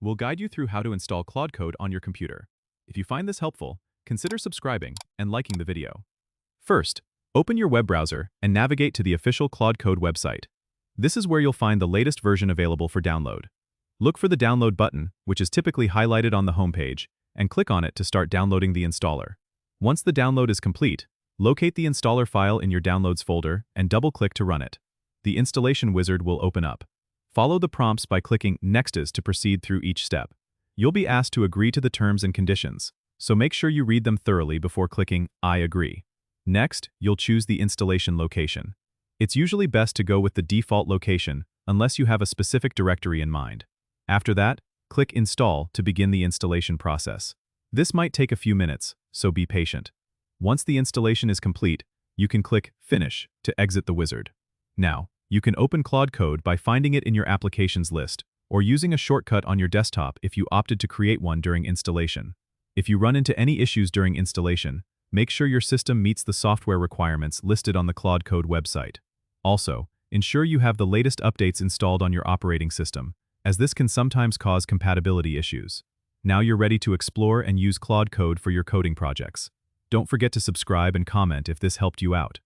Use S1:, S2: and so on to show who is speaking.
S1: we'll guide you through how to install Claude Code on your computer. If you find this helpful, consider subscribing and liking the video. First, open your web browser and navigate to the official Claude Code website. This is where you'll find the latest version available for download. Look for the download button, which is typically highlighted on the homepage, and click on it to start downloading the installer. Once the download is complete, locate the installer file in your Downloads folder and double-click to run it. The installation wizard will open up. Follow the prompts by clicking Next to proceed through each step. You'll be asked to agree to the terms and conditions, so make sure you read them thoroughly before clicking I agree. Next, you'll choose the installation location. It's usually best to go with the default location unless you have a specific directory in mind. After that, click Install to begin the installation process. This might take a few minutes, so be patient. Once the installation is complete, you can click Finish to exit the wizard. Now, you can open Claude Code by finding it in your applications list or using a shortcut on your desktop if you opted to create one during installation. If you run into any issues during installation, make sure your system meets the software requirements listed on the Claude Code website. Also, ensure you have the latest updates installed on your operating system, as this can sometimes cause compatibility issues. Now you're ready to explore and use Claude Code for your coding projects. Don't forget to subscribe and comment if this helped you out.